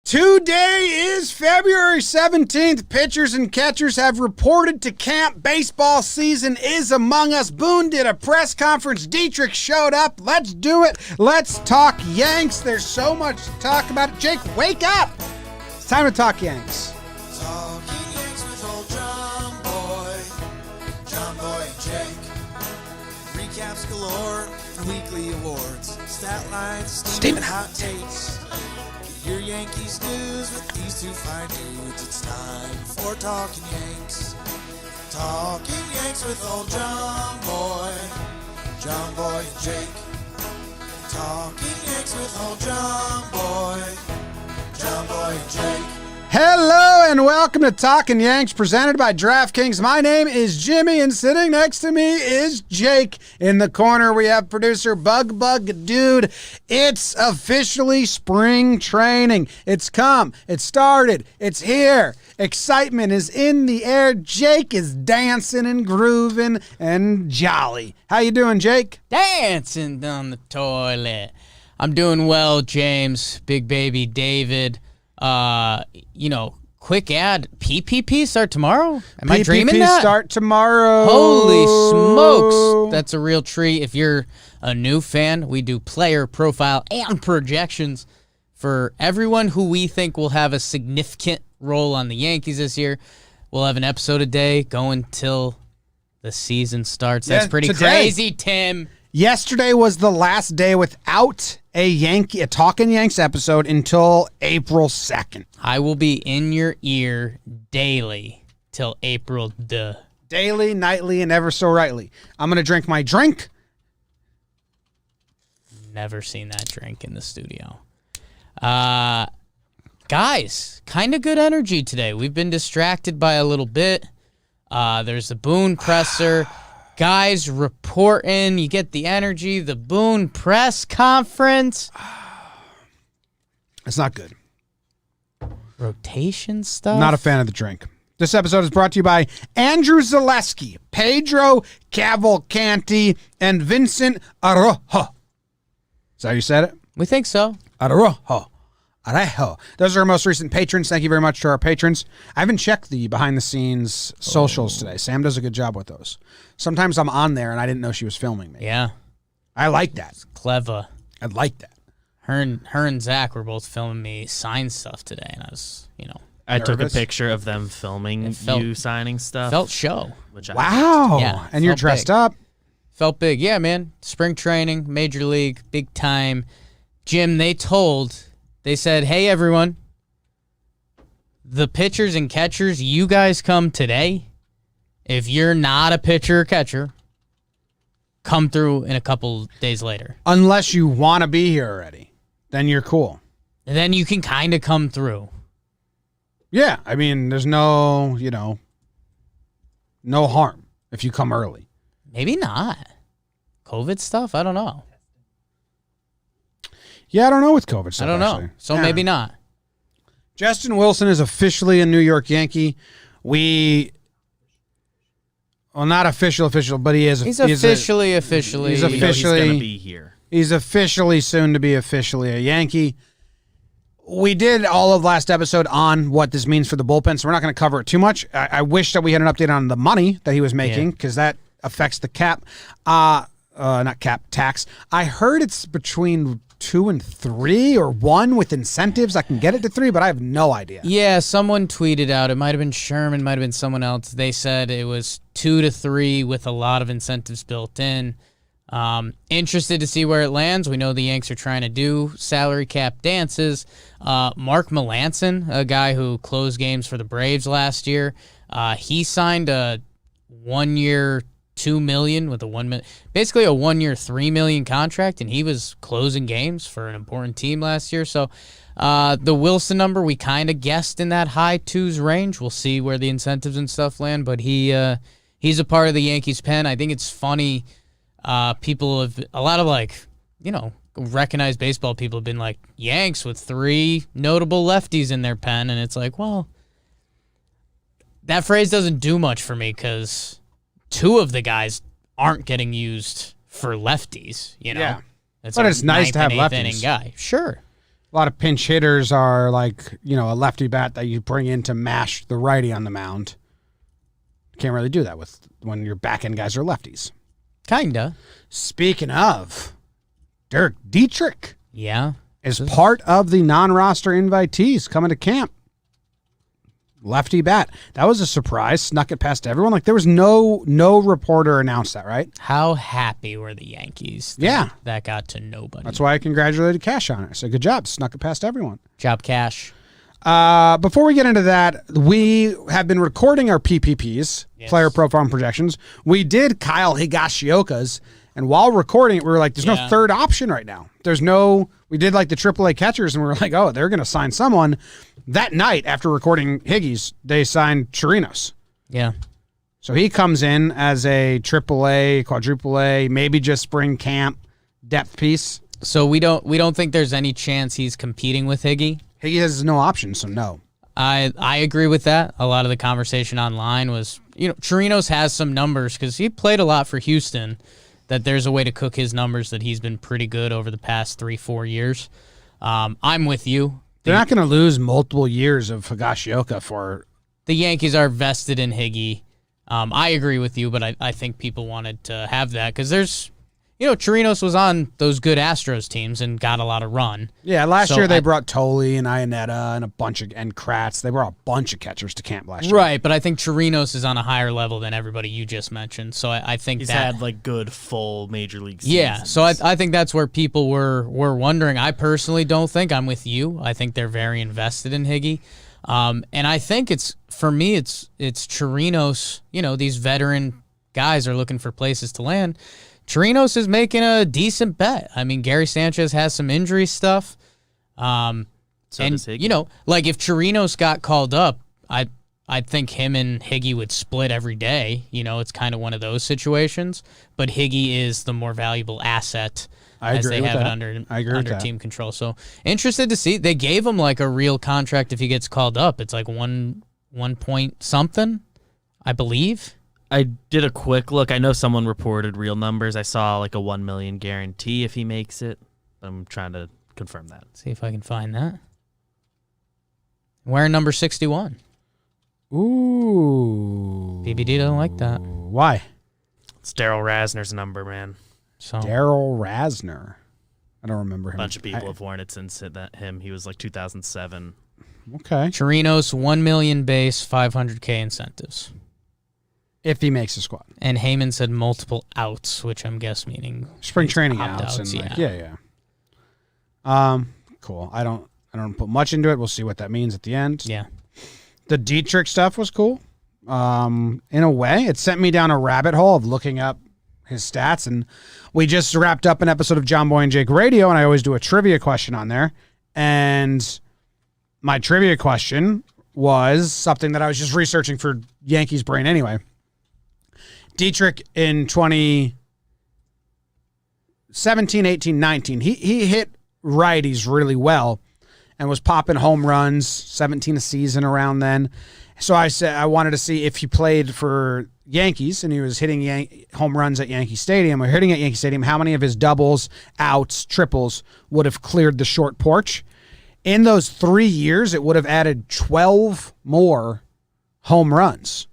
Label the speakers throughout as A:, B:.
A: Today is February 17th. Pitchers and catchers have reported to camp. Baseball season is among us. Boone did a press conference. Dietrich showed up. Let's do it. Let's talk Yanks. There's so much to talk about. Jake, wake up. It's time to talk Yanks.
B: Talking Yanks with old Jomboy and Jake. Recaps galore for weekly awards. Stat lines, steaming hot takes. Your Yankees news with these two fine dudes. It's time for Talkin' Yanks. Talking Yanks with old Jomboy and Jake. Talking Yanks with old Jomboy and Jake.
A: Hello and welcome to Talkin' Yanks, presented by DraftKings. My name is Jimmy, and sitting next to me is Jake. In the corner, we have producer Bug Dude. It's officially spring training. It's come. It started. It's here. Excitement is in the air. Jake is dancing and grooving and jolly. How you doing, Jake?
C: Dancing down the toilet. I'm doing well, James. Big baby David. Quick ad. PPP start tomorrow? Am I dreaming that?
A: PPP start tomorrow.
C: Holy smokes. That's a real treat. If you're a new fan, we do player profile and projections for everyone who we think will have a significant role on the Yankees this year. We'll have an episode a day going till the season starts. That's pretty crazy, Tim.
A: Yesterday was the last day without a Talkin' Yanks episode until April 2nd.
C: I will be in your ear daily till April.
A: Daily, nightly, and ever so rightly. I'm going to drink my drink.
C: Never seen that drink in the studio. Guys, kind of good energy today. We've been distracted by a little bit. There's the Boone presser. Guys reporting, you get the energy, the Boone press conference.
A: It's not good.
C: Rotation stuff.
A: Not a fan of the drink. This episode is brought to you by Andrew Zaleski, Pedro Cavalcanti, and Vincent Arojo. Is that how you said it?
C: We think so.
A: Arojo. Those are our most recent patrons. Thank you very much to our patrons. I haven't checked the behind-the-scenes socials today. Sam does a good job with those. Sometimes I'm on there, and I didn't know she was filming me.
C: Yeah.
A: I like that.
C: It's clever.
A: I like that.
C: Her and Zach were both filming me sign stuff today, and I was,
D: I took a picture of them filming you signing stuff.
C: Felt show.
A: Wow.
C: Yeah,
A: and you're dressed up.
C: Felt big. Yeah, man. Spring training, major league, big time. Jim, they said, hey, everyone, the pitchers and catchers, you guys come today. If you're not a pitcher or catcher, come through in a couple days later.
A: Unless you want to be here already, then you're cool.
C: And then you can kind of come through.
A: Yeah, I mean, there's no harm if you come early.
C: Maybe not. COVID stuff? I don't know.
A: Yeah, I don't know with COVID stuff.
C: I don't know.
A: Actually.
C: So maybe not.
A: Justin Wilson is officially a New York Yankee. Not official, but he is.
C: He's officially.
D: He's going to be here.
A: He's officially soon to be officially a Yankee. We did all of last episode on what this means for the bullpen, so we're not going to cover it too much. I wish that we had an update on the money that he was making, because that affects the cap. Not cap, tax. I heard it's between 2 and 3 or 1 with incentives. I can get it to 3, but I have no idea.
C: Yeah, someone tweeted out. It might have been Sherman, might have been someone else. They said it was 2 to 3 with a lot of incentives built in. Interested to see where it lands. We know the Yanks are trying to do salary cap dances. Mark Malanson, a guy who closed games for the Braves last year, he signed a 1-year $2 million with basically a 1-year $3 million contract, and he was closing games for an important team last year. So the Wilson number, we kind of guessed in that high 2s range. We'll see where the incentives and stuff land, but he's a part of the Yankees pen. I think it's funny. People have a lot of recognized baseball people have been like, Yanks with 3 notable lefties in their pen, and it's like, well, that phrase doesn't do much for me because 2 of the guys aren't getting used for lefties,
A: Yeah.
C: It's
A: but it's nice to have lefties.
C: Inning guy. Sure.
A: A lot of pinch hitters are like, a lefty bat that you bring in to mash the righty on the mound. Can't really do that when your back end guys are lefties.
C: Kinda.
A: Speaking of, Dirk Dietrich is part of the non-roster invitees coming to camp. Lefty bat. That was a surprise. Snuck it past everyone. Like there was no reporter announced that, right?
C: How happy were the Yankees? That got to nobody.
A: That's why I congratulated Cash on it. I said, good job. Snuck it past everyone.
C: Job, Cash.
A: Before we get into that, we have been recording our PPPs, player profile and projections. We did Kyle Higashioka's, and while recording it, we were like, there's no third option right now. We did like the AAA catchers, and we were like, oh, they're going to sign someone. That night, after recording Higgy's, they signed Chirinos.
C: Yeah.
A: So he comes in as a AAA, quadruple A, maybe just spring camp depth piece.
C: So we don't think there's any chance he's competing with Higgy?
A: Higgy has no option, so no.
C: I agree with that. A lot of the conversation online was, Chirinos has some numbers because he played a lot for Houston, that there's a way to cook his numbers that he's been pretty good over the past 3-4 years. I'm with you.
A: They're not going to lose multiple years of Higashioka for...
C: The Yankees are vested in Higgy. I agree with you, but I think people wanted to have that because there's... Chirinos was on those good Astros teams and got a lot of run.
A: Yeah, last year they brought Tolle and Iannetta and Kratz. They brought a bunch of catchers to camp last year.
C: Right, but I think Chirinos is on a higher level than everybody you just mentioned. So I think
D: he's had like good full major league seasons.
C: Yeah, so I think that's where people were wondering. I personally don't think. I'm with you. I think they're very invested in Higgy. And I think it's Chirinos. These veteran guys are looking for places to land. Chirinos is making a decent bet. I mean, Gary Sanchez has some injury stuff.
D: So does Higgy.
C: Like if Chirinos got called up, I think him and Higgy would split every day. It's kind of one of those situations. But Higgy is the more valuable asset as they have it under team control. So interested to see. They gave him like a real contract if he gets called up. It's like one point something, I believe.
D: I did a quick look. I know someone reported real numbers. I saw like a $1 million guarantee if he makes it. I'm trying to confirm that.
C: See if I can find that. Wearing number 61.
A: Ooh.
C: BBD doesn't like that.
A: Why?
D: It's Daryl Rasner's number, man.
C: So
A: Daryl Rasner. I don't remember him.
D: A bunch of people have worn it since him. He was like 2007.
A: Okay.
C: Chirinos, $1 million base, $500K incentives.
A: If he makes the squad.
C: And Heyman said multiple outs, which I'm guessing meaning
A: spring training outs and cool. I don't put much into it. We'll see what that means at the end.
C: Yeah.
A: The Dietrich stuff was cool. In a way, it sent me down a rabbit hole of looking up his stats, and we just wrapped up an episode of JOMBOY and Jake Radio, and I always do a trivia question on there. And my trivia question was something that I was just researching for Yankees Brain anyway. Dietrich in 2017, 18, 19, he hit righties really well and was popping home runs, 17 a season around then. So I said I wanted to see if he played for Yankees and he was hitting home runs at Yankee Stadium or hitting at Yankee Stadium, how many of his doubles, outs, triples would have cleared the short porch. In those 3 years, it would have added 12 more home runs.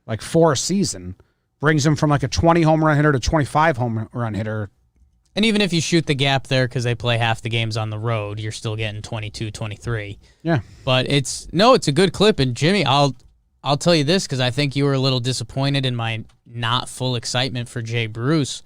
A: Like 4 a season, brings him from like a 20 home run hitter to 25 home run hitter.
C: And even if you shoot the gap there because they play half the games on the road, you're still getting 22, 23.
A: Yeah.
C: But it's a good clip. And Jimmy, I'll tell you this because I think you were a little disappointed in my not full excitement for Jay Bruce.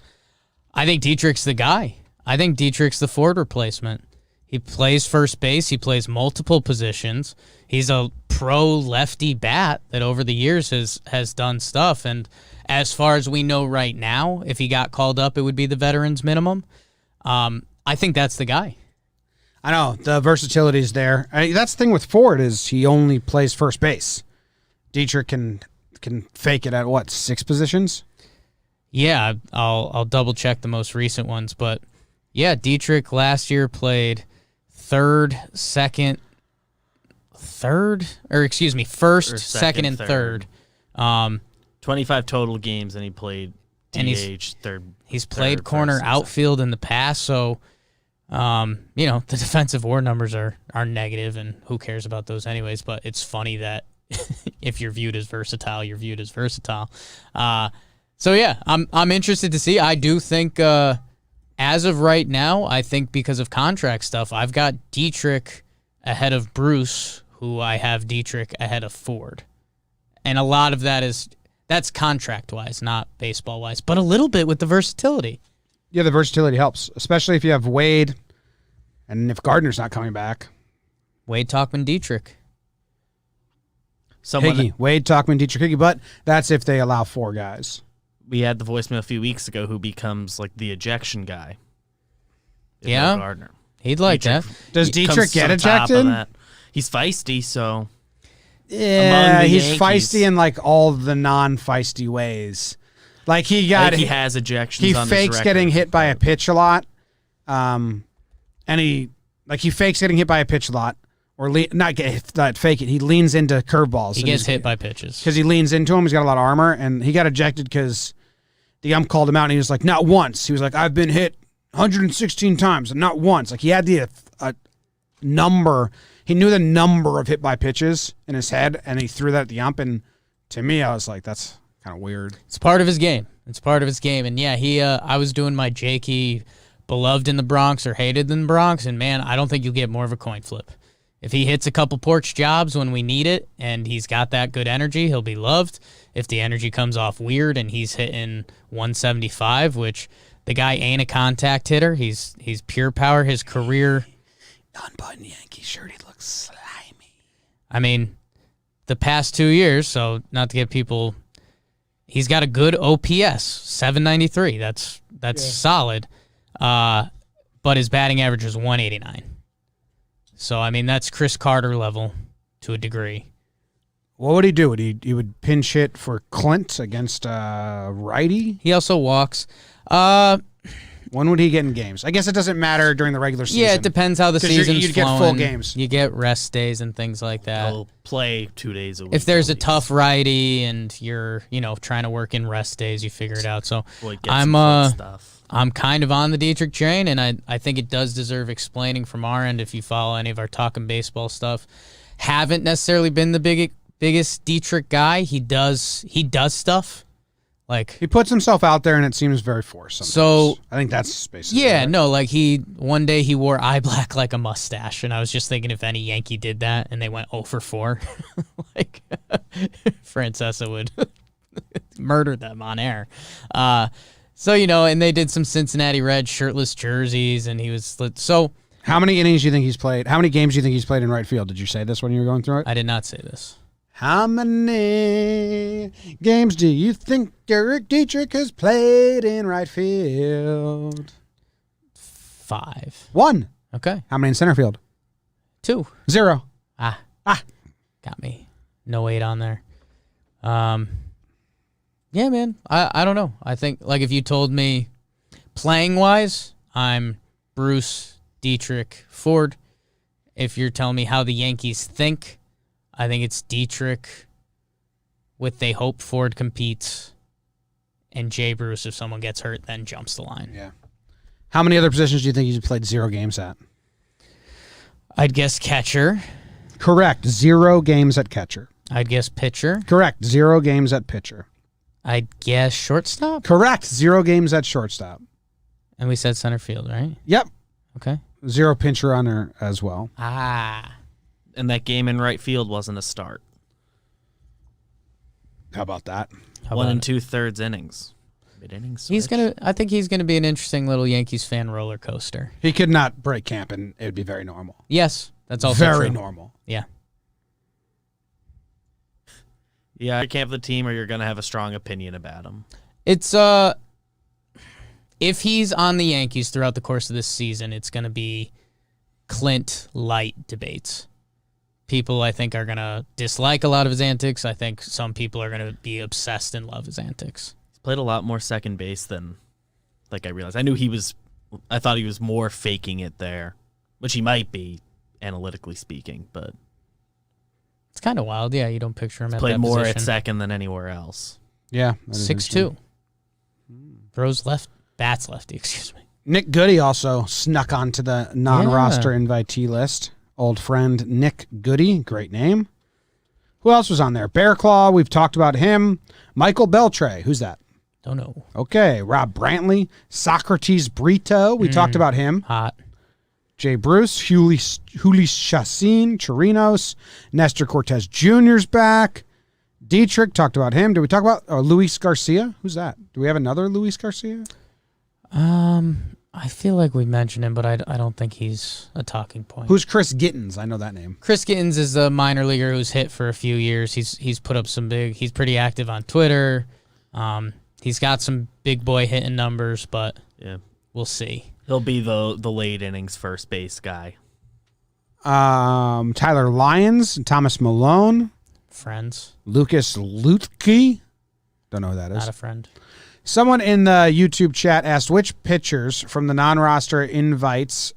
C: I think Dietrich's the guy. I think Dietrich's the Ford replacement. He plays first base. He plays multiple positions. He's a pro lefty bat that over the years has done stuff. And as far as we know right now, if he got called up, it would be the veterans minimum. I think that's the guy.
A: I know. The versatility is there. That's the thing with Ford is he only plays first base. Dietrich can fake it at, what, 6 positions?
C: Yeah, I'll double-check the most recent ones. But, yeah, Dietrich last year played first, second, and third.
D: 25 total games, and he played DH, third.
C: He's played corner outfield in the past, so The defensive WAR numbers are negative, and who cares about those anyways? But it's funny that if you're viewed as versatile, you're viewed as versatile. So yeah, I'm interested to see. I do think as of right now, I think because of contract stuff, I've got Dietrich ahead of Bruce, who I have Dietrich ahead of Ford, and a lot of that's contract wise, not baseball wise, but a little bit with the versatility.
A: Yeah, the versatility helps, especially if you have Wade and if Gardner's not coming back.
C: Wade, Talkman, Dietrich.
A: Higgy. Wade, Talkman, Dietrich, Higgy. But that's if they allow 4 guys.
D: We had the voicemail a few weeks ago who becomes like the ejection guy.
C: Yeah.
D: Gardner.
C: He'd like that.
A: Does Dietrich get ejected?
D: He's feisty, so.
A: Yeah, he's
D: Yankees,
A: feisty in like all the non-feisty ways. Like he
D: has ejections.
A: He
D: on
A: fakes
D: his
A: getting hit by a pitch a lot, and he fakes getting hit by a pitch a lot, or not fake it. He leans into curveballs.
C: He gets hit by pitches
A: because he leans into him. He's got a lot of armor, and he got ejected because the ump called him out, and he was like, "Not once." He was like, "I've been hit 116 times, and not once." Like he had the number. He knew the number of hit by pitches in his head, and he threw that at the ump. And to me, I was like, that's kind of weird.
C: It's part of his game. And yeah, I was doing my Jakey beloved in the Bronx or hated in the Bronx, and man, I don't think you'll get more of a coin flip. If he hits a couple porch jobs when we need it, and he's got that good energy, he'll be loved. If the energy comes off weird and he's hitting 175, which the guy ain't a contact hitter, he's pure power. His career,
A: unbuttoned Yankee shirt, he looks slimy.
C: I mean, the past 2 years, so not to get people. He's got a good OPS, 793. That's solid. But his batting average is 189. So, I mean, that's Chris Carter level to a degree.
A: What would he do? He would pinch hit for Clint against righty?
C: He also walks.
A: When would he get in games? I guess it doesn't matter during the regular season.
C: Yeah, it depends how the season's
A: you'd
C: flowing.
A: get full games.
C: You get rest days and things like that.
D: He'll play 2 days a week.
C: If there's a tough righty and you're, trying to work in rest days, you figure it out. So I'm kind of on the Dietrich train, and I think it does deserve explaining from our end if you follow any of our Talkin' Baseball stuff. Haven't necessarily been the biggest Dietrich guy. He does stuff. Like
A: he puts himself out there, and it seems very forced sometimes. So I think that's basically
C: one day he wore eye black like a mustache, and I was just thinking if any Yankee did that and they went 0 for 4, like Francesa would murder them on air. And they did some Cincinnati Reds shirtless jerseys, and he was so.
A: How many innings do you think he's played? How many games do you think he's played in right field? Did you say this when you were going through it?
C: I did not say this.
A: How many games do you think Derek Dietrich has played in right field?
C: 5.
A: 1.
C: Okay.
A: How many in center field?
C: 2.
A: 0.
C: Got me. No 8 on there. Yeah, man. I don't know. I think if you told me playing wise, I'm Bruce, Dietrich, Ford. If you're telling me how the Yankees think, I think it's Dietrich with they hope Ford competes, and Jay Bruce, if someone gets hurt, then jumps the line.
A: Yeah. How many other positions do you think he's played 0 games at?
C: I'd guess catcher.
A: Correct. 0 games at catcher.
C: I'd guess pitcher.
A: Correct. 0 games at pitcher.
C: I'd guess shortstop.
A: Correct. 0 games at shortstop.
C: And we said center field, right?
A: Yep.
C: Okay.
A: 0 pinch runner as well.
D: And that game in right field wasn't a start.
A: How about that?
D: 1 2/3 innings. Mid-innings.
C: I think he's gonna be an interesting little Yankees fan roller coaster.
A: He could not break camp, and it would be very normal.
C: Yes, that's also
A: very
C: true.
A: normal.
C: Yeah.
D: Yeah, you can't have the team, or you're gonna have a strong opinion about him.
C: It's if he's on the Yankees throughout the course of this season, it's gonna be Clint light debates. People, I think, are going to dislike a lot of his antics. I think some people are going to be obsessed and love his antics.
D: He's played a lot more second base than, I realized. I thought he was more faking it there, which he might be, analytically speaking, but.
C: It's kind of wild. Yeah, you don't picture him at that
D: position. Played more at second than anywhere else.
A: Yeah.
C: 6'2". Throws left, bats lefty, excuse me.
A: Nick Goody also snuck onto the non-roster invitee list. Old friend Nick Goody, great name. Who else was on there? Bear Claw, we've talked about him. Michael Beltray, who's that?
C: Don't know.
A: Okay, Rob Brantley, Socrates Brito, we talked about him.
C: Hot.
A: Jay Bruce, Julis Chassin, Chirinos, Nestor Cortez Jr.'s back. Dietrich, talked about him. Did we talk about Luis Garcia? Who's that? Do we have another Luis Garcia?
C: I feel like we mentioned him, but I don't think he's a talking point.
A: Who's Chris Gittins? I know that name.
C: Chris Gittins is a minor leaguer who's hit for a few years. He's put up some big. He's pretty active on Twitter. He's got some big boy hitting numbers, but we'll see.
D: He'll be the late innings first base guy.
A: Tyler Lyons, Thomas Malone,
C: Friends.
A: Lucas Lutke. Don't know who that is.
C: Not a friend.
A: Someone in the YouTube chat asked which pitchers from the non-roster invites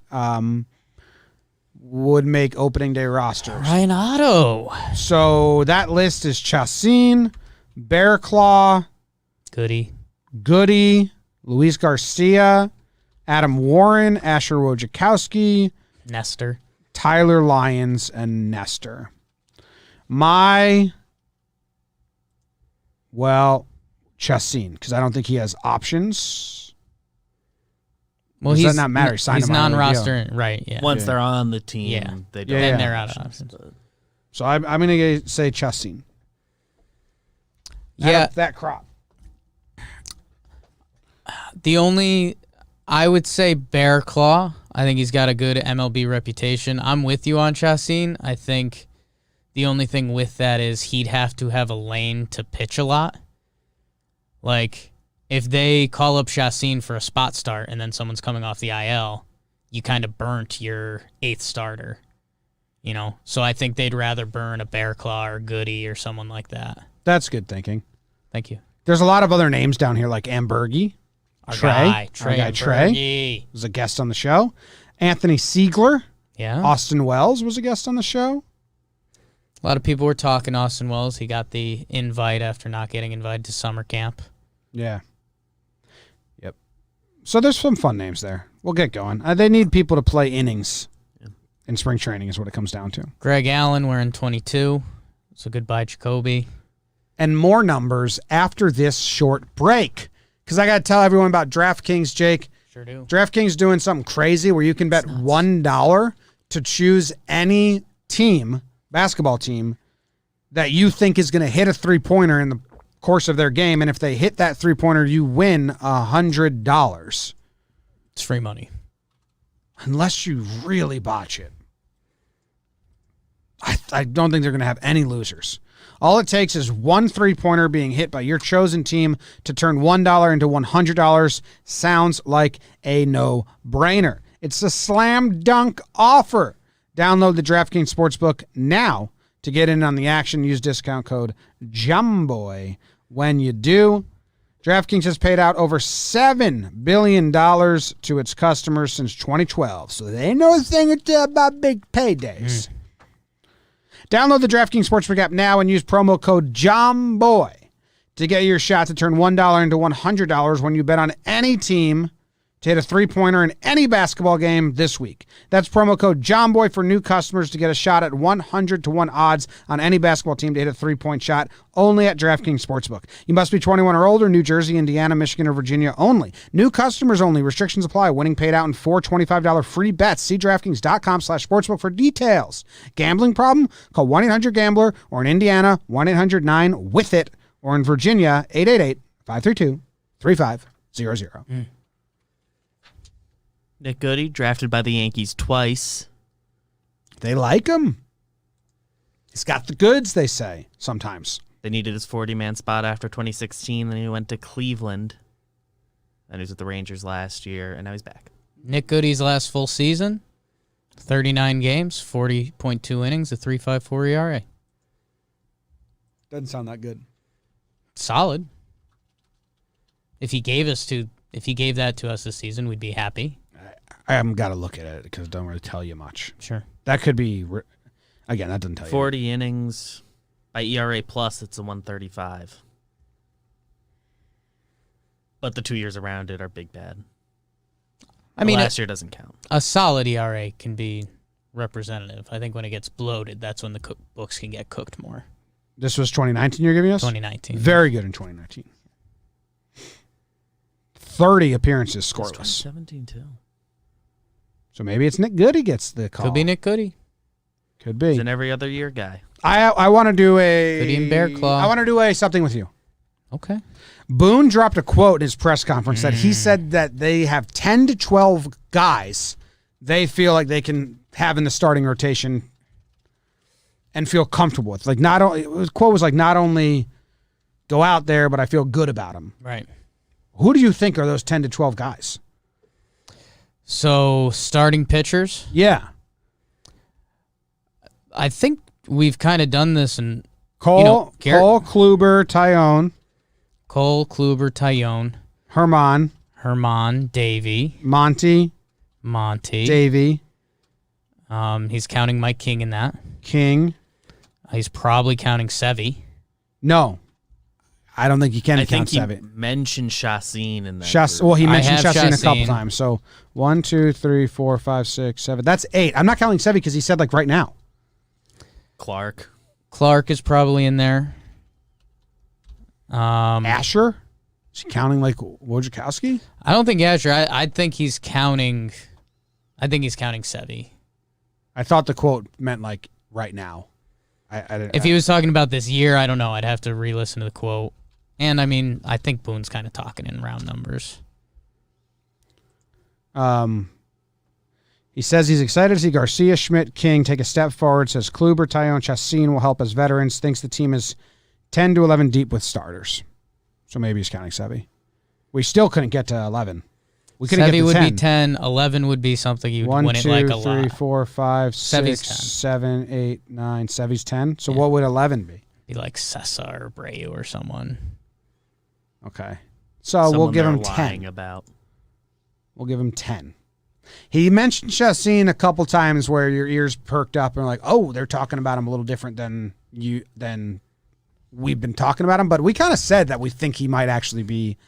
A: would make opening day rosters.
C: Ryan Otto.
A: So that list is Chassin, Bear Claw,
C: Goody.
A: Luis Garcia, Adam Warren, Asher Wojciechowski,
C: Nestor.
A: Tyler Lyons, and Nestor. Chassin, because I don't think he has options.
C: Well,
A: does that not matter?
C: He's non-roster, right? Yeah.
D: Once they're on the team, they don't.
C: Then they're out of options.
A: So I'm going to say Chassin. That crop.
C: I would say Bear Claw. I think he's got a good MLB reputation. I'm with you on Chassin. I think the only thing with that is he'd have to have a lane to pitch a lot. Like, if they call up Chassin for a spot start and then someone's coming off the IL, you kind of burnt your 8th starter, you know? So I think they'd rather burn a Bear Claw or Goody or someone like that.
A: That's good thinking.
C: Thank you.
A: There's a lot of other names down here, like Ambergy.
C: Trey
A: was a guest on the show. Anthony Siegler.
C: Yeah.
A: Austin Wells was a guest on the show.
C: A lot of people were talking Austin Wells. He got the invite after not getting invited to summer camp.
A: Yeah. Yep. So there's some fun names there. We'll get going. They need people to play innings in spring training is what it comes down to.
C: Greg Allen wearing 22. So goodbye, Jacoby.
A: And more numbers after this short break. Because I got to tell everyone about DraftKings, Jake.
C: Sure do.
A: DraftKings doing something crazy where you can bet $1 to choose any team, basketball team, that you think is going to hit a three-pointer in the course of their game. And if they hit that three-pointer, you win $100.
C: It's free money.
A: Unless you really botch it. I don't think they're going to have any losers. All it takes is one three-pointer being hit by your chosen team to turn $1 into $100. Sounds like a no-brainer. It's a slam dunk offer. Download the DraftKings Sportsbook now to get in on the action. Use discount code JOMBOY when you do. DraftKings has paid out over $7 billion to its customers since 2012, so they know a thing or two about big paydays. Download the DraftKings Sportsbook app now and use promo code JOMBOY to get your shot to turn $1 into $100 when you bet on any team to hit a three-pointer in any basketball game this week. That's promo code JOMBOY for new customers to get a shot at 100-1 odds on any basketball team to hit a three-point shot only at DraftKings Sportsbook. You must be 21 or older, New Jersey, Indiana, Michigan, or Virginia only. New customers only. Restrictions apply. Winning paid out in 4 $25 free bets. See DraftKings.com/sportsbook for details. Gambling problem? Call 1-800-GAMBLER or in Indiana, 1-800-9-WITH-IT or in Virginia, 888-532-3500.
D: Nick Goody, drafted by the Yankees twice.
A: They like him. He's got the goods, they say, sometimes.
D: They needed his 40-man spot after 2016, then he went to Cleveland. And he was with the Rangers last year, and now he's back.
C: Nick Goody's last full season, 39 games, 40.2 innings, a 3.54 ERA.
A: Doesn't sound that good.
C: Solid. If he gave that to us this season, we'd be happy.
A: I haven't got to look at it because it don't really tell you much.
C: Sure.
A: That could be, again, that doesn't tell you.
D: 40 innings. By ERA plus, it's a 135. But the 2 years around it are big bad.
C: I mean,
D: last year doesn't count.
C: a solid ERA can be representative. I think when it gets bloated, that's when the books can get cooked more.
A: This was 2019 you're giving us?
C: 2019.
A: Very good in 2019. 30 appearances
D: It's
A: scoreless.
D: 2017 too.
A: So maybe it's Nick Goody gets the call.
C: Could be Nick Goody.
A: Could be.
D: He's an every other year guy.
A: I want to do a...
C: Goody and Bear Claw.
A: I want to do a something with you.
C: Okay.
A: Boone dropped a quote in his press conference that he said that they have 10 to 12 guys they feel like they can have in the starting rotation and feel comfortable with. Like not only his quote was like, not only go out there, but I feel good about them.
C: Right.
A: Who do you think are those 10 to 12 guys?
C: So starting pitchers,
A: Yeah.
C: I think we've kind of done this in
A: Cole,
C: Garrett-
A: Cole, Kluber, Tyone,
C: Cole, Kluber, Tyone,
A: Herman,
C: Davey,
A: Monty,
C: Davey.
A: Davey,
C: He's counting Mike King in that.
A: King.
C: He's probably counting Sevy.
A: No. I don't think you can
D: I
A: count
D: think he
A: Sevy.
D: mentioned Chassin in that.
A: Chassin,
D: group.
A: well, he
C: I
A: mentioned
C: have
A: Chassin a couple
C: Chassin.
A: times. So 1, 2, 3, 4, 5, 6, 7. That's 8. I'm not counting Sevy because he said like right now.
D: Clark.
C: Clark is probably in there.
A: Asher? Is he counting like Wojciechowski?
C: I don't think Asher. I think he's counting. I think he's counting Sevy.
A: I thought the quote meant like right now.
C: If he was talking about this year, I don't know. I'd have to re-listen to the quote. And I mean, I think Boone's kind of talking in round numbers.
A: He says he's excited to see Garcia, Schmidt, King take a step forward. Says Kluber, Tyone, Chassin will help as veterans. Thinks the team is 10 to 11 deep with starters. So maybe he's counting Sevy. We still couldn't get to 11. We couldn't
C: Sevy
A: get to
C: would
A: 10.
C: be 10. 11 would be something you'd
A: 1,
C: win
A: 2,
C: it like a
A: 3,
C: lot.
A: 4, 5,
C: Sevy's
A: 6,
C: 10.
A: 7, 8, 9. Sevy's 10. So
C: Yeah.
A: what would 11 be?
C: Be like Sessa or Breu or someone.
A: Okay. So we'll
D: Someone
A: give
D: they're
A: him
D: lying
A: 10.
D: about.
A: We'll give him 10. He mentioned Chassin a couple times where your ears perked up and like, oh, they're talking about him a little different than we've been talking about him. But we kind of said that we think he might actually be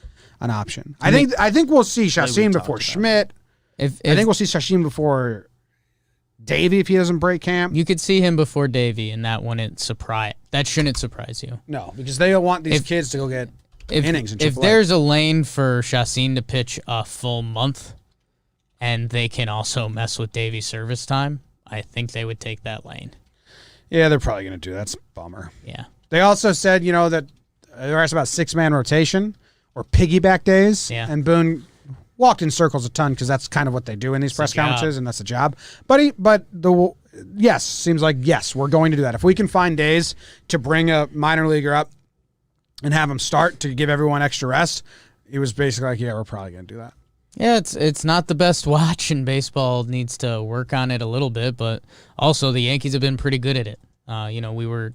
A: an option. I think we'll see Chassin
D: talked
A: before
D: about
A: Schmidt. I think we'll see Chassin before Davey if he doesn't break camp.
C: You could see him before Davey, and that wouldn't surprise. That shouldn't surprise you.
A: No, because they want these kids to go get innings.
C: If there's a lane for Chassin to pitch a full month, and they can also mess with Davey's service time, I think they would take that lane.
A: Yeah, they're probably going to do that. That's a bummer.
C: Yeah.
A: They also said, that they were asked about 6-man rotation or piggyback days.
C: Yeah.
A: And Boone walked in circles a ton because that's kind of what they do in these press
C: a job.
A: conferences, and that's a job. Seems like, yes, we're going to do that. If we can find days to bring a minor leaguer up and have him start to give everyone extra rest, it was basically like, yeah, we're probably going to do that.
C: Yeah, it's not the best watch, and baseball needs to work on it a little bit, but also the Yankees have been pretty good at it. We were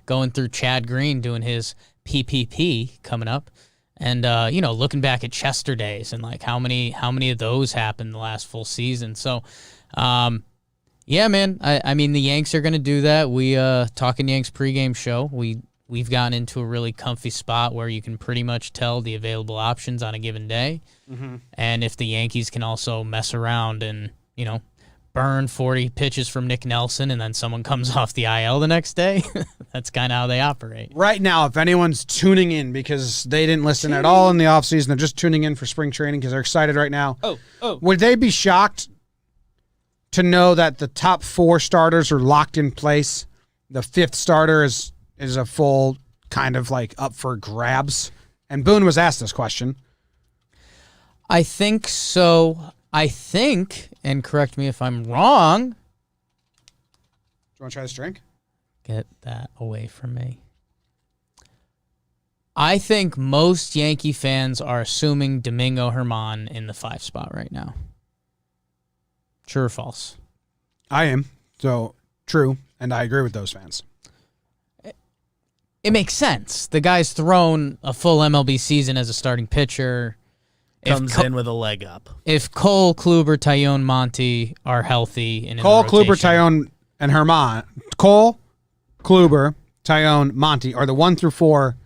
C: going through Chad Green doing his PPP coming up, and looking back at Chester days and like how many of those happened the last full season. So, yeah, man, I mean the Yanks are going to do that. We Talkin' Yanks pregame show. We've gotten into a really comfy spot where you can pretty much tell the available options on a given day. Mm-hmm. And if the Yankees can also mess around and, burn 40 pitches from Nick Nelson and then someone comes off the IL the next day, that's kind of how they operate.
A: Right now, if anyone's tuning in because they didn't listen at all in the offseason, they're just tuning in for spring training because they're excited right now. Would they be shocked to know that the top 4 starters are locked in place? The 5th starter is a full kind of like up for grabs. And Boone was asked this question.
C: I think so. I think, and correct me if I'm wrong.
A: Do you want to try this drink?
C: Get that away from me. I think most Yankee fans are assuming Domingo Germán in the 5 spot right now. True or false?
A: I am. So, true. And I agree with those fans.
C: It makes sense. The guy's thrown a full MLB season as a starting pitcher.
D: Comes in with a leg up.
C: If Cole, Kluber, Tyone, Monty are healthy and in
A: Cole,
C: the
A: Kluber,
C: rotation,
A: Tyone, and Germán. Cole, Kluber, Tyone, Monty are the 1 through 4,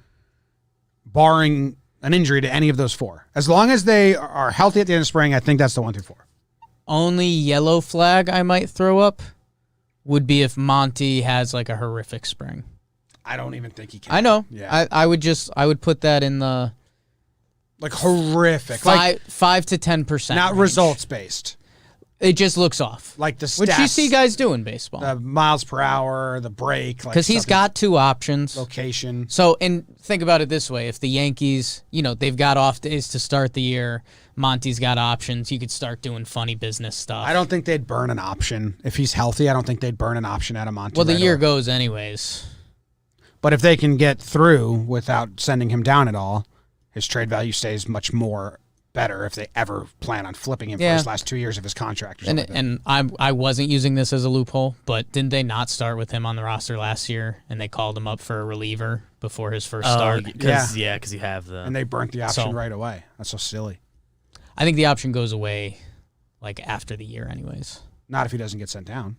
A: barring an injury to any of those four. As long as they are healthy at the end of spring, I think that's the 1 through 4.
C: Only yellow flag I might throw up would be if Monty has like a horrific spring.
A: I don't even think he can.
C: I know.
A: Yeah.
C: I would put that in the
A: Like horrific.
C: 5 to 10%.
A: Not
C: range.
A: results based.
C: It just looks off.
A: Like the stats.
C: What you see guys do in baseball.
A: The miles per hour, the break.
C: Because he's got 2 options.
A: Location.
C: So, and think about it this way. If the Yankees, they've got off days to start the year, Monty's got options, you could start doing funny business stuff.
A: I don't think they'd burn an option. If he's healthy, I don't think they'd burn an option out of Monty.
C: Well, the year
A: away.
C: goes anyways.
A: But if they can get through without sending him down at all, his trade value stays much more better if they ever plan on flipping him for his last 2 years of his contract. Or something
C: And I wasn't using this as a loophole, but didn't they not start with him on the roster last year, and they called him up for a reliever before his first start?
D: Because you have the...
A: And they burnt the option right away. That's so silly.
C: I think the option goes away like after the year anyways.
A: Not if he doesn't get sent down.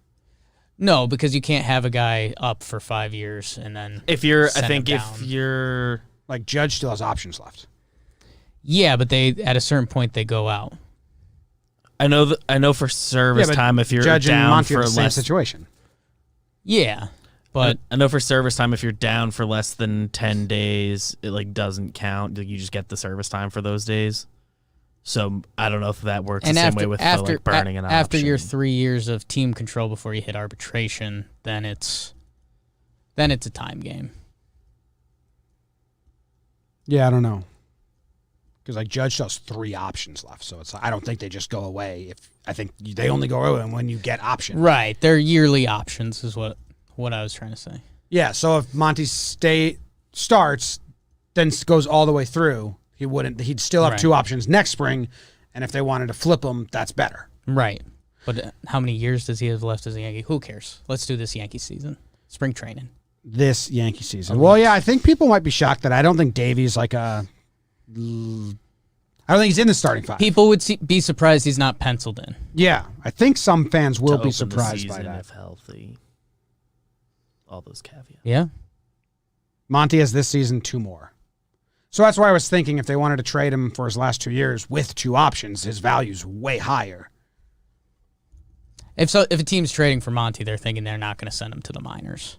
C: No, because you can't have a guy up for 5 years and then
D: if you're...
A: Like Judge still has options left.
C: Yeah, but they at a certain point they go out.
D: I know for service time if you're
A: Judge and
D: down
A: Monty
D: for
A: are the same
D: less
A: situation.
C: Yeah, but
D: I know for service time if you're down for less than 10 days, it like doesn't count. You just get the service time for those days. So I don't know if that works the same way with burning an option.
C: After your 3 years of team control before you hit arbitration, then it's a time game.
A: Yeah, I don't know. Because like Judge still has 3 options left, so it's I don't think they just go away. I think they only go away when you get options.
C: Right, they're yearly options is what I was trying to say.
A: Yeah, so if Monty starts, then goes all the way through, he'd still have 2 options next spring, and if they wanted to flip him, that's better.
C: Right, but how many years does he have left as a Yankee? Who cares? Let's do this Yankee season, spring training.
A: This Yankee season. Well, yeah, I think people might be shocked that I don't think Davey's like a. I don't think he's in the starting 5.
C: People would be surprised he's not penciled in.
A: Yeah, I think some fans will be
D: open
A: surprised
D: the
A: by
D: season
A: that.
D: if healthy. All those caveats.
C: Yeah.
A: Monty has this season 2 more. So that's why I was thinking if they wanted to trade him for his last 2 years with 2 options, his value's way higher.
C: If a team's trading for Monty, they're thinking they're not going to send him to the minors.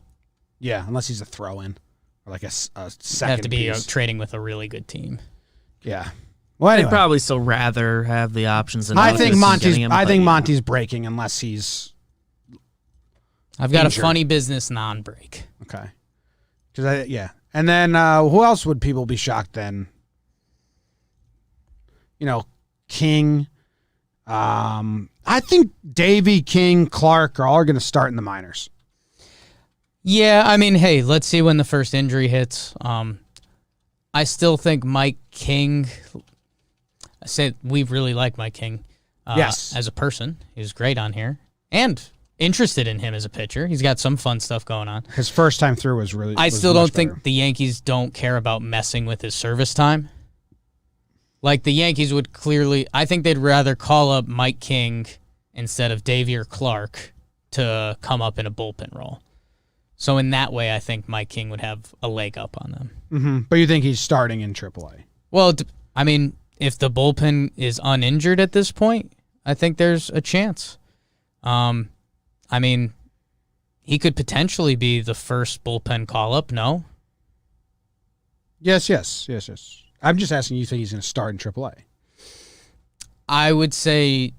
A: Yeah, unless he's a throw-in or like a second
C: They have to be
A: piece.
C: trading with a really good team.
A: Yeah. Well, anyway,
D: I'd probably still rather have the options. Than
A: I think
D: Monty's.
A: Monty's breaking unless he's
C: I've got
A: injured.
C: a funny business non-break.
A: Okay. And then who else would people be shocked then? King. I think Davey, King, Clark are all going to start in the minors.
C: Yeah, I mean, hey, let's see when the first injury hits. I still think Mike King. I say we really like Mike King.
A: Yes,
C: as a person, he was great on here, and interested in him as a pitcher. He's got some fun stuff going on.
A: His first time through was really.
C: I
A: was
C: still
A: much
C: don't think
A: better.
C: the Yankees don't care about messing with his service time. Like the Yankees would clearly, I think they'd rather call up Mike King instead of Davey or Clark to come up in a bullpen role. So in that way, I think Mike King would have a leg up on them.
A: Mm-hmm. But you think he's starting in AAA?
C: Well, I mean, if the bullpen is uninjured at this point, I think there's a chance. I mean, he could potentially be the first bullpen call-up, no?
A: Yes. I'm just asking you think he's going to start in AAA?
C: I would say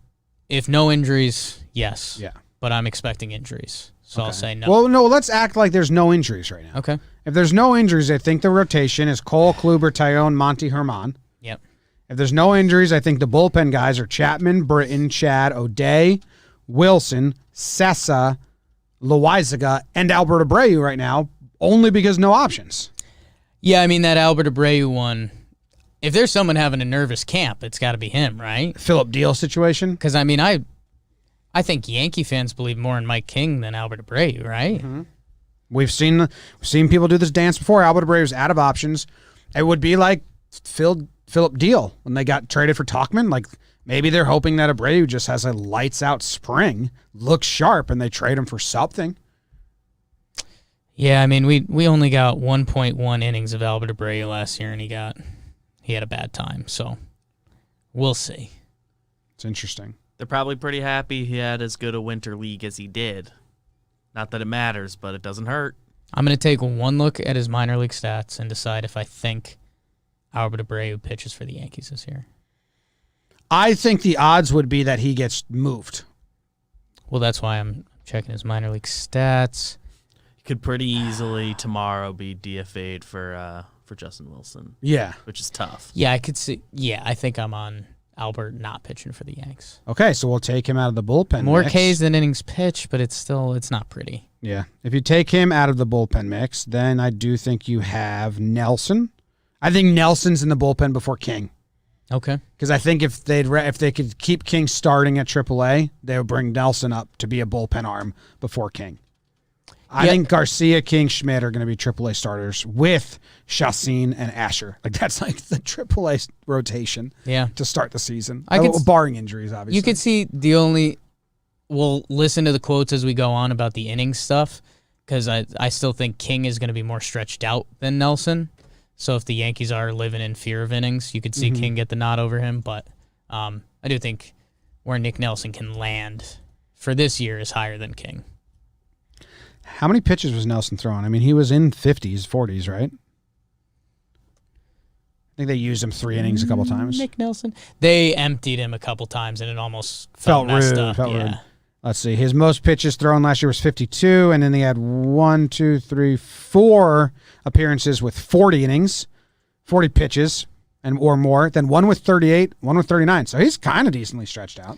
C: if no injuries, yes.
A: Yeah.
C: But I'm expecting injuries, so I'll say no.
A: Well, no, let's act like there's no injuries right now.
C: Okay.
A: If there's no injuries, I think the rotation is Cole, Kluber, Tyone, Monty, Herman.
C: Yep.
A: If there's no injuries, I think the bullpen guys are Chapman, Britton, Chad, O'Day, Wilson, Sessa, Loizaga, and Albert Abreu right now, only because no options.
C: Yeah, I mean, that Albert Abreu one, if there's someone having a nervous camp, it's got to be him, right?
A: Philip Deal situation.
C: Because, I mean, I think Yankee fans believe more in Mike King than Albert Abreu, right?
A: Mm-hmm. We've seen people do this dance before. Albert Abreu's out of options. It would be like Philip Deal when they got traded for Talkman. Like maybe they're hoping that Abreu just has a lights out spring, looks sharp, and they trade him for something.
C: Yeah, I mean, we only got 1.1 innings of Albert Abreu last year, and he got he had a bad time. So we'll see.
A: It's interesting.
D: They're probably pretty happy he had as good a winter league as he did. Not that it matters, but it doesn't hurt.
C: I'm going to take one look at his minor league stats and decide if I think Albert Abreu pitches for the Yankees this year.
A: I think the odds would be that he gets moved.
C: Well, that's why I'm checking his minor league stats.
D: He could pretty easily tomorrow be DFA'd for Justin Wilson.
A: Yeah.
D: Which is tough.
C: Yeah, I could see. Yeah, I think I'm on Albert not pitching for the Yanks.
A: Okay, so we'll take him out of the bullpen
C: More
A: mix.
C: Ks than innings pitched, but it's not pretty.
A: Yeah. If you take him out of the bullpen mix, then I do think you have Nelson. I think Nelson's in the bullpen before King.
C: Okay.
A: Because I think if they could keep King starting at AAA, they would bring Nelson up to be a bullpen arm before King. I think Garcia, King, Schmidt are going to be AAA starters with Chacin and Asher. Like that's like the AAA rotation.
C: Yeah.
A: To start the season, barring injuries, obviously.
C: You could see we'll listen to the quotes as we go on about the innings stuff because I still think King is going to be more stretched out than Nelson. So if the Yankees are living in fear of innings, you could see King get the nod over him. But I do think where Nick Nelson can land for this year is higher than King.
A: How many pitches was Nelson throwing? I mean, he was in 50s, 40s, right? I think they used him 3 innings a couple times.
C: Nick Nelson. They emptied him a couple times, and it almost
A: felt
C: messed
A: rude.
C: up.
A: Rude. Let's see. His most pitches thrown last year was 52, and then he had 4 appearances with 40 innings, 40 pitches, or more. Then one with 38, one with 39. So he's kind of decently stretched out.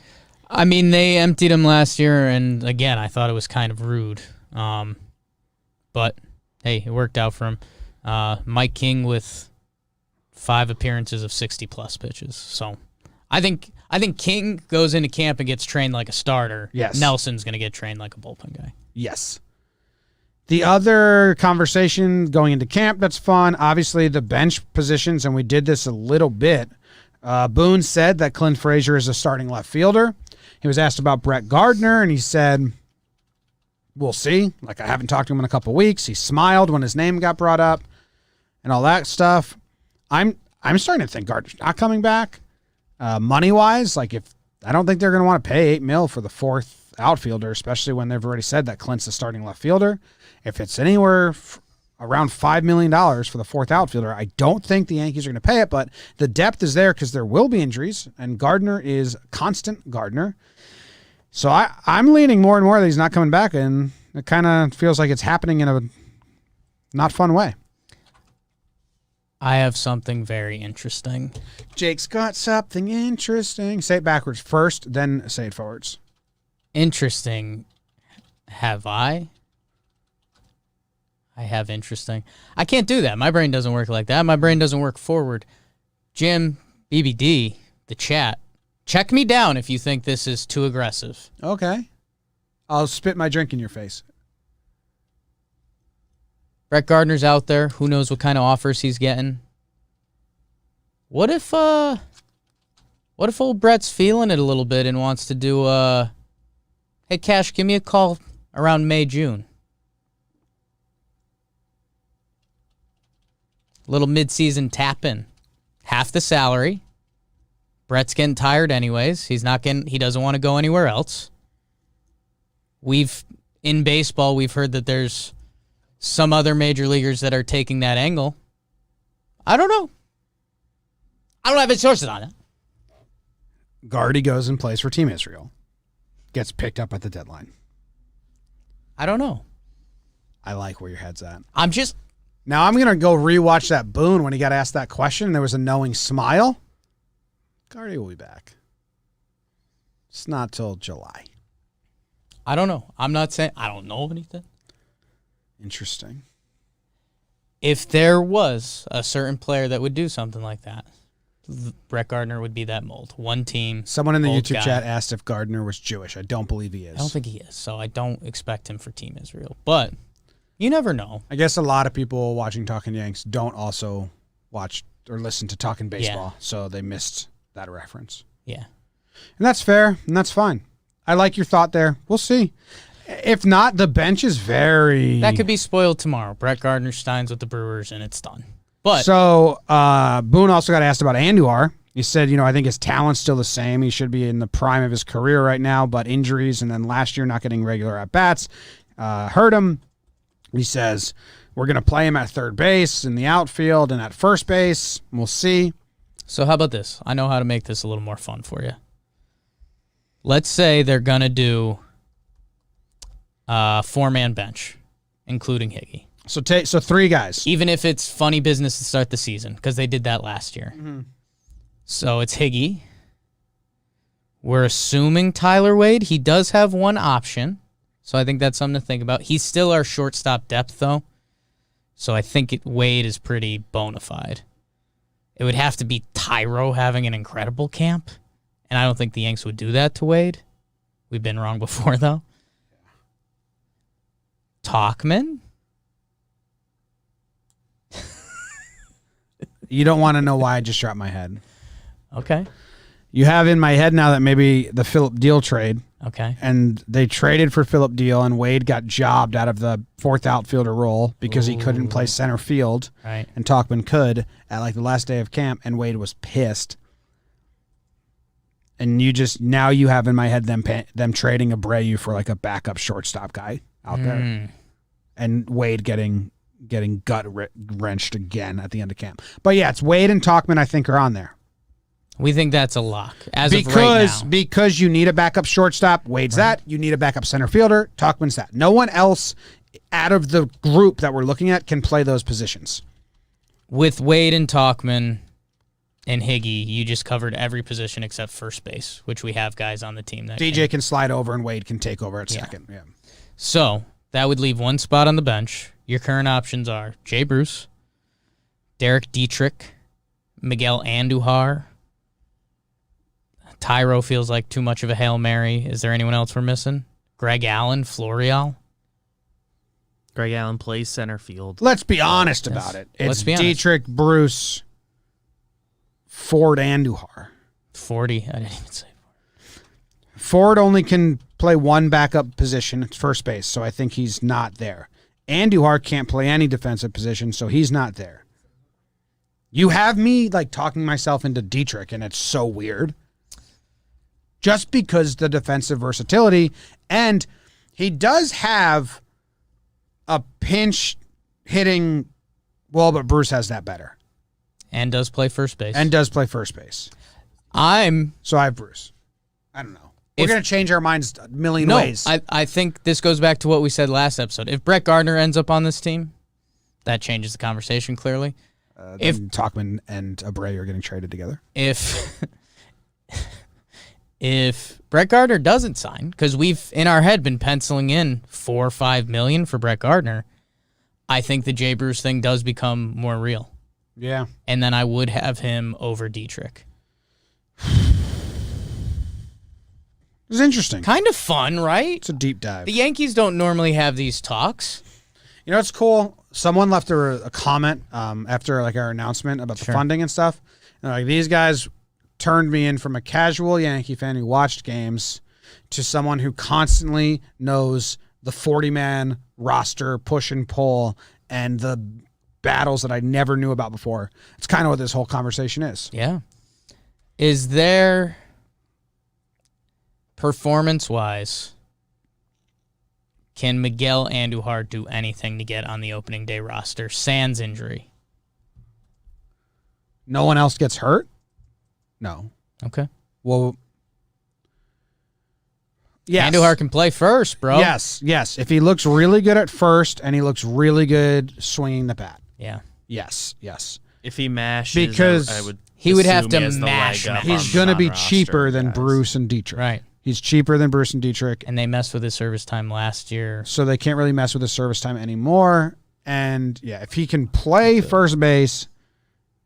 C: I mean, they emptied him last year, and again, I thought it was kind of rude. But hey, it worked out for him. Mike King with 5 appearances of 60-plus pitches. So I think King goes into camp and gets trained like a starter.
A: Yes.
C: Nelson's going to get trained like a bullpen guy.
A: Yes. The other conversation going into camp that's fun, obviously the bench positions, and we did this a little bit. Boone said that Clint Frazier is a starting left fielder. He was asked about Brett Gardner, and he said, we'll see. Like, I haven't talked to him in a couple weeks. He smiled when his name got brought up and all that stuff. I'm starting to think Gardner's not coming back. Money-wise, like I don't think they're going to want to pay $8 million for the 4th outfielder, especially when they've already said that Clint's the starting left fielder. If it's anywhere around $5 million for the 4th outfielder, I don't think the Yankees are going to pay it, but the depth is there because there will be injuries, and Gardner is constant Gardner. So I'm leaning more and more that he's not coming back, and it kind of feels like it's happening in a not fun way.
C: I have something very interesting.
A: Jake's got something interesting. Say it backwards first, then say it forwards.
C: Interesting. Have I? I have interesting. I can't do that. My brain doesn't work like that. My brain doesn't work forward. Jim, BBD, the chat. Check me down if you think this is too aggressive.
A: Okay. I'll spit my drink in your face.
C: Brett Gardner's out there. Who knows what kind of offers he's getting? What if old Brett's feeling it a little bit and wants to do hey Cash, give me a call around May, June. Little mid-season tap-in. Half the salary. Brett's getting tired anyways. He doesn't want to go anywhere else. In baseball, we've heard that there's some other major leaguers that are taking that angle. I don't know. I don't have any sources on it.
A: Gardy goes and plays for Team Israel. Gets picked up at the deadline.
C: I don't know.
A: I like where your head's at. Now I'm going to go rewatch that Boone when he got asked that question. There was a knowing smile. Gardy will be back. It's not till July.
C: I don't know. I'm not saying I don't know anything.
A: Interesting.
C: If there was a certain player that would do something like that, Brett Gardner would be that mold. One team.
A: Someone in the
C: old
A: YouTube
C: guy.
A: chat asked if Gardner was Jewish. I don't believe he is.
C: I don't think he is, so I don't expect him for Team Israel. But you never know.
A: I guess a lot of people watching Talkin' Yanks don't also watch or listen to Talkin' Baseball, so they missed that reference.
C: Yeah.
A: And that's fair, and that's fine. I like your thought there. We'll see. If not, the bench is very...
C: That could be spoiled tomorrow. Brett Gardner signs with the Brewers, and it's done. But
A: so Boone also got asked about Andujar. He said, I think his talent's still the same. He should be in the prime of his career right now, but injuries and then last year not getting regular at-bats hurt him. He says, we're going to play him at third base, in the outfield, and at first base. We'll see.
C: So how about this? I know how to make this a little more fun for you. Let's say they're going to do a 4-man bench, including Higgy.
A: So 3 guys.
C: Even if it's funny business to start the season, because they did that last year. Mm-hmm. So it's Higgy. We're assuming Tyler Wade. He does have one option, so I think that's something to think about. He's still our shortstop depth, though, so I think Wade is pretty bona fide. It would have to be Tyro having an incredible camp, and I don't think the Yanks would do that to Wade. We've been wrong before, though. Talkman?
A: You don't want to know why I just dropped my head.
C: Okay.
A: You have in my head now that maybe the Phillip Deal trade.
C: Okay.
A: And they traded for Phillip Deal, and Wade got jobbed out of the 4th outfielder role because he couldn't play center field.
C: Right.
A: And Talkman could at the last day of camp, and Wade was pissed. And now you have in my head them trading Abreu for a backup shortstop guy out there. And Wade getting gut wrenched again at the end of camp. But yeah, it's Wade and Talkman I think are on there.
C: We think that's a lock of right now.
A: Because you need a backup shortstop. Wade's that. You need a backup center fielder. Talkman's that. No one else out of the group that we're looking at can play those positions.
C: With Wade and Talkman and Higgy, you just covered every position except first base, which we have guys on the team that
A: DJ can slide over and Wade can take over at second. Yeah.
C: So that would leave one spot on the bench. Your current options are Jay Bruce, Derek Dietrich, Miguel Andujar. Tyro feels like too much of a Hail Mary. Is there anyone else we're missing? Greg Allen, Florial.
D: Greg Allen plays center field.
A: Let's be honest about it. It's Dietrich, Bruce, Ford, Andujar.
C: 40. I didn't even say 40.
A: Ford only can play one backup position. It's first base, so I think he's not there. Andujar can't play any defensive position, so he's not there. You have me talking myself into Dietrich, and it's so weird. Just because the defensive versatility, and he does have a pinch hitting, but Bruce has that better.
C: And does play first base.
A: So I have Bruce. I don't know. We're going to change our minds a million ways.
C: I think this goes back to what we said last episode. If Brett Gardner ends up on this team, that changes the conversation clearly.
A: If Talkman and Abreu are getting traded together.
C: If Brett Gardner doesn't sign, because we've in our head been penciling in $4 or $5 million for Brett Gardner, I think the Jay Bruce thing does become more real.
A: Yeah.
C: And then I would have him over Dietrich.
A: It's interesting.
C: Kind of fun, right?
A: It's a deep dive.
C: The Yankees don't normally have these talks.
A: You know what's cool? Someone left a comment after our announcement about the funding and stuff. And these guys turned me in from a casual Yankee fan who watched games to someone who constantly knows the 40-man roster push and pull and the battles that I never knew about before. It's kind of what this whole conversation is.
C: Yeah. Is there, performance-wise, can Miguel Andujar do anything to get on the opening day roster? Sans injury.
A: No one else gets hurt? No.
C: Okay.
A: Well, yes.
C: Andujar can play first, bro.
A: Yes. If he looks really good at first and he looks really good swinging the bat.
C: Yeah.
A: Yes.
D: If he mashes,
A: because
D: I would
C: he would have to
D: he
C: mash.
A: He's going to be cheaper than Bruce and Dietrich.
C: Right.
A: He's cheaper than Bruce and Dietrich.
C: And they messed with his service time last year.
A: So they can't really mess with his service time anymore. And, if he can play first base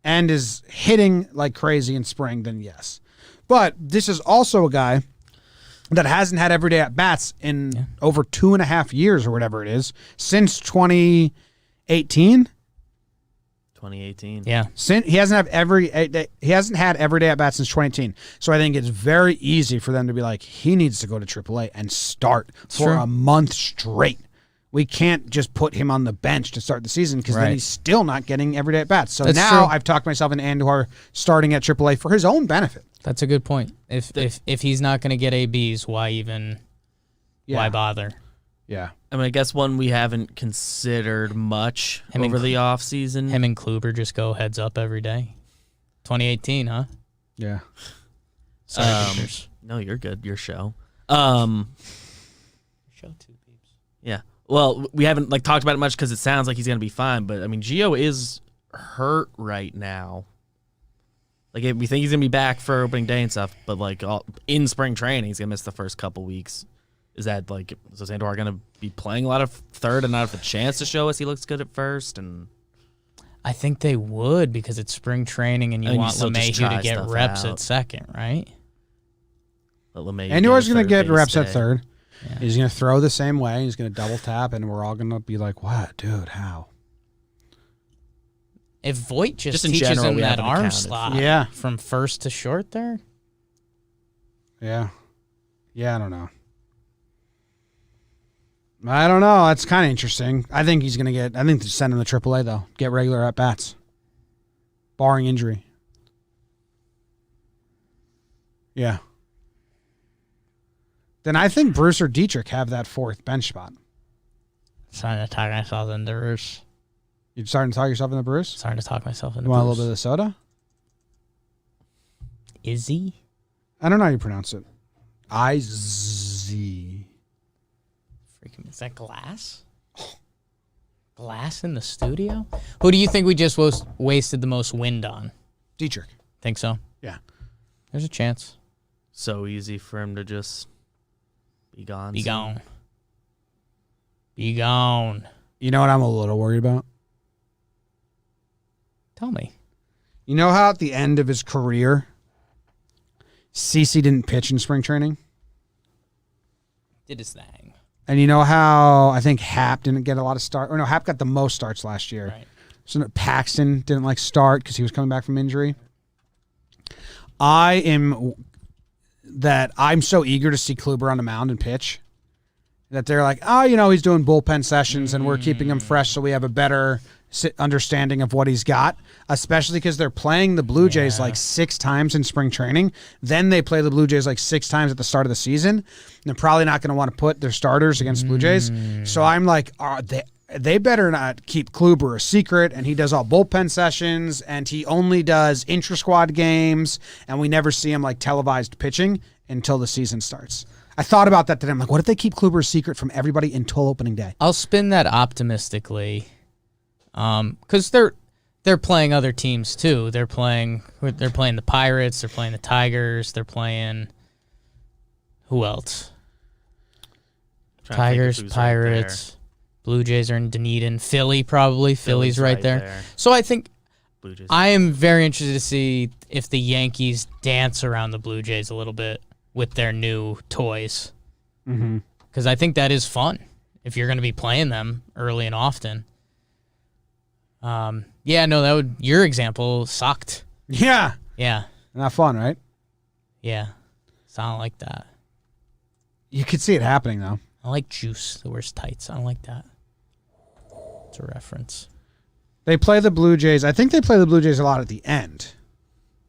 A: and is hitting like crazy in spring, then yes. But this is also a guy that hasn't had everyday at-bats in over 2.5 years or whatever it is, since 2018.
D: 2018.
C: Yeah.
A: He hasn't had everyday at-bats since 2018. So I think it's very easy for them to be like, he needs to go to AAA and start for a month straight we can't just put him on the bench to start the season because then
C: Right.
A: he's still not getting everyday at-bats. So
C: That's
A: now
C: true.
A: I've talked myself into Andujar starting at AAA for his own benefit.
C: That's a good point. If he's not going to get ABs, why bother?
A: Yeah.
D: I mean, I guess one we haven't considered much over the offseason.
C: Him and Kluber just go heads up every day. 2018, huh?
A: Yeah.
C: Sorry, Victors.
D: No, you're good. Your show.
C: Show two peeps.
D: Yeah. Well, we haven't talked about it much because it sounds like he's going to be fine. But I mean, Gio is hurt right now. We think he's going to be back for opening day and stuff. But in spring training, he's going to miss the first couple weeks. Is that is Andujar going to be playing a lot of third and not have a chance to show us he looks good at first? And
C: I think they would because it's spring training and you want LeMahieu to get reps at second, right?
A: Andujar's going to get reps at third. Yeah. He's going to throw the same way. He's going to double tap, and we're all going to be like, what, dude, how?
C: If Voit just teaches him that arm slot from first to short there?
A: Yeah. Yeah, I don't know. That's kind of interesting. I think he's going to I think to send him to AAA, though. Get regular at-bats. Barring injury. Yeah. Then I think Bruce or Dietrich have that fourth bench spot.
C: Starting to talk myself into Bruce.
A: You're starting to talk yourself into Bruce?
C: Starting to talk myself into
A: Bruce. You want a little bit of soda?
C: Izzy?
A: I don't know how you pronounce it. I-Z.
C: Freaking, is that Glass? Glass in the studio? Who do you think we just wasted the most wind on?
A: Dietrich.
C: Think so?
A: Yeah.
C: There's a chance.
D: So easy for him to just be gone.
C: Be gone. Be gone.
A: You know what I'm a little worried about?
C: Tell me.
A: You know how at the end of his career, CeCe didn't pitch in spring training?
C: Did his thing.
A: And you know how I think Happ didn't get a lot of starts? Or no, Happ got the most starts last year.
C: Right.
A: So Paxton didn't start because he was coming back from injury. I'm so eager to see Kluber on the mound and pitch that they're like, he's doing bullpen sessions and we're keeping him fresh so we have a better understanding of what he's got, especially because they're playing the Blue Jays 6 times in spring training. Then they play the Blue Jays 6 times at the start of the season. They're probably not going to want to put their starters against the Blue Jays. So I'm like, they better not keep Kluber a secret, and he does all bullpen sessions, and he only does intra-squad games, and we never see him televised pitching until the season starts. I thought about that today. I'm like, what if they keep Kluber a secret from everybody until opening day?
C: I'll spin that optimistically, because they're playing other teams too. They're playing the Pirates. They're playing the Tigers. They're playing who else? Tigers, Pirates. Blue Jays are in Dunedin. Philly, probably. Philly's right there. So I think Blue Jays. I am very interested to see if the Yankees dance around the Blue Jays a little bit with their new toys. Because I think that is fun if you're going to be playing them early and often. Your example sucked.
A: Yeah.
C: Yeah.
A: Not fun, right?
C: Yeah. Sound like that.
A: You could see it happening, though.
C: I like Juice that wears tights. I don't like that. It's a reference.
A: They play the Blue Jays. I think they play the Blue Jays a lot at the end.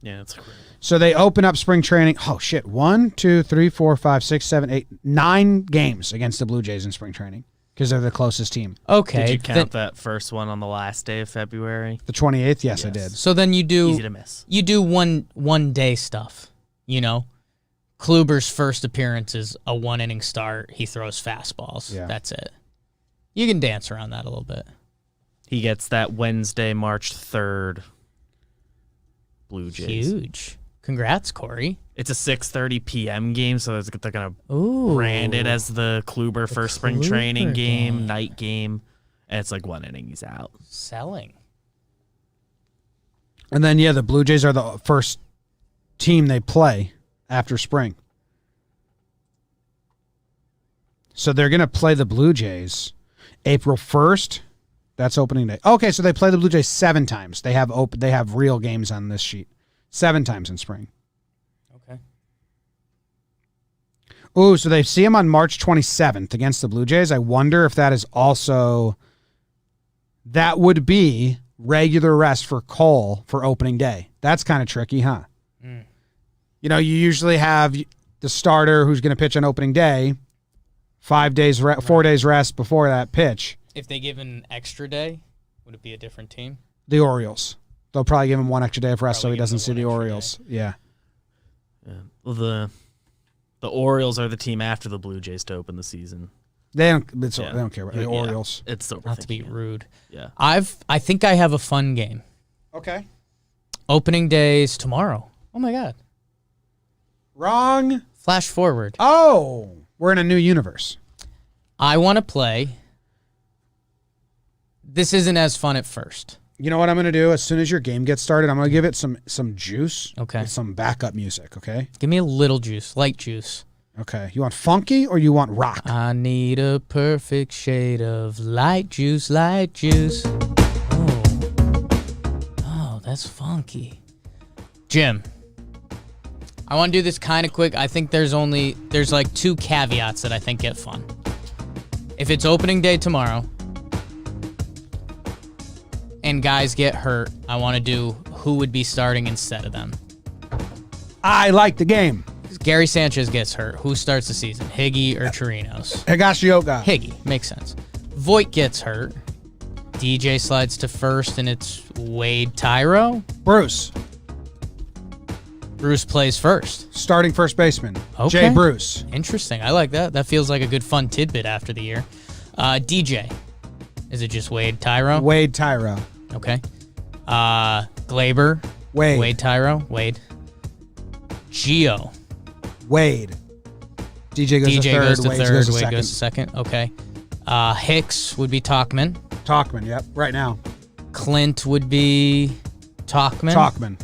D: Yeah, that's great.
A: So they open up spring training. Oh, shit. 1, 2, 3, 4, 5, 6, 7, 8, 9 games against the Blue Jays in spring training because they're the closest team.
C: Okay.
D: Did you count that first one on the last day of February?
A: The 28th? Yes, I did.
C: So then you do...
D: Easy to miss.
C: You do one day stuff, Kluber's first appearance is a 1-inning start. He throws fastballs. Yeah. That's it. You can dance around that a little bit.
D: He gets that Wednesday, March 3rd Blue Jays.
C: Huge. Congrats, Corey.
D: It's a 6:30 p.m. game, so they're going to brand it as the Kluber first spring training game, night game, and it's 1 inning, he's out.
C: Selling.
A: And then, the Blue Jays are the first team they play after spring. So they're going to play the Blue Jays April 1st. That's opening day. Okay, so they play the Blue Jays 7 times. They have real games on this sheet. 7 times in spring.
C: Okay.
A: Ooh, so they see him on March 27th against the Blue Jays. I wonder if that is also... That would be regular rest for Cole for opening day. That's kind of tricky, huh? Mm. You know, you usually have the starter who's going to pitch on opening day, 4 days rest before that pitch.
C: If they give an extra day, would it be a different team?
A: The Orioles. They'll probably give him one extra day of rest so he doesn't see the Orioles. Yeah.
D: Well, the Orioles are the team after the Blue Jays to open the season.
A: They don't care about the Orioles.
D: It's so
C: not to be rude.
D: Yeah.
C: I think I have a fun game.
A: Okay.
C: Opening days tomorrow. Oh my God.
A: Wrong.
C: Flash forward.
A: Oh, we're in a new universe.
C: I want to play. This isn't as fun at first.
A: You know what I'm going to do? As soon as your game gets started, I'm going to give it some juice.
C: Okay.
A: With some backup music, okay?
C: Give me a little juice, light juice.
A: Okay. You want funky or you want rock?
C: I need a perfect shade of light juice, light juice. Oh, that's funky. Jim, I want to do this kind of quick. I think there's like 2 caveats that I think get fun. If it's opening day tomorrow and guys get hurt, I want to do who would be starting instead of them.
A: I like the game.
C: Gary Sanchez gets hurt. Who starts the season? Higgy or Chirinos?
A: Higashioka.
C: Higgy. Makes sense. Voit gets hurt. DJ slides to first, and it's Wade Tyro.
A: Bruce.
C: Bruce plays first.
A: Starting first baseman.
C: Okay.
A: Jay Bruce.
C: Interesting. I like that. That feels like a good fun tidbit after the year. DJ. Is it just Wade Tyro?
A: Wade Tyro.
C: Okay. Glaber.
A: Wade.
C: Wade Tyro. Wade. Gio.
A: Wade. DJ goes to third.
C: Goes to
A: Wade
C: third.
A: goes to
C: Wade
A: second.
C: goes to second. Okay. Hicks would be Talkman.
A: Talkman, yep. Right now.
C: Clint would be Talkman.
A: Talkman.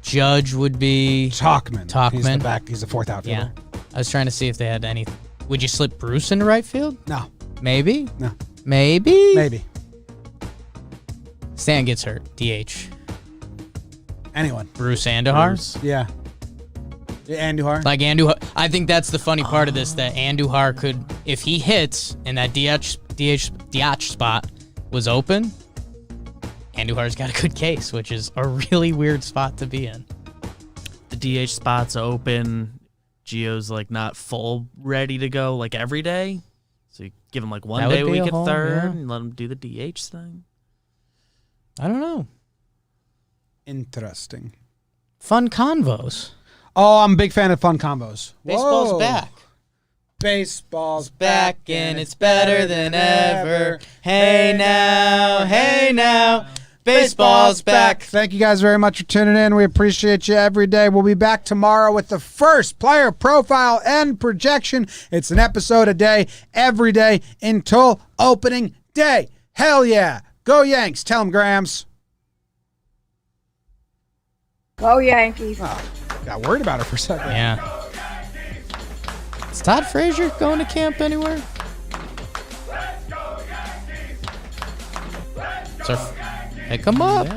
C: Judge would be
A: Talkman. He's the
C: Talkman.
A: back. He's the fourth outfielder.
C: Yeah. I was trying to see if they had any. Would you slip Bruce into right field?
A: No.
C: Maybe.
A: No.
C: Maybe.
A: Maybe.
C: Stan gets hurt. DH.
A: Anyone.
C: Bruce Andujar.
D: Bruce.
A: Yeah. Andujar.
C: Like Andujar. I think that's the funny part of this, that Andujar could, if he hits and that DH spot was open, Andujar's got a good case, which is a really weird spot to be in.
D: The DH spot's open. Gio's like not full ready to go like every day. So you give him like one
C: That
D: day a
C: would be
D: week
C: a
D: at third
C: yeah.
D: and let him do the DH thing.
C: I don't know.
A: Interesting.
C: Fun convos.
A: Oh, I'm a big fan of fun combos.
C: Baseball's
A: Whoa.
C: back.
A: Baseball's
C: Back and it's better than ever. Hey now, baseball's back.
A: Thank you guys very much for tuning in. We appreciate you every day. We'll be back tomorrow with the first player profile and projection. It's an episode a day, every day until opening day. Hell yeah. Go Yanks. Tell them, Grams.
E: Go Yankees.
A: Oh, got worried about her for a second.
C: Yeah. Is Todd Frazier going to camp anywhere? Pick him up.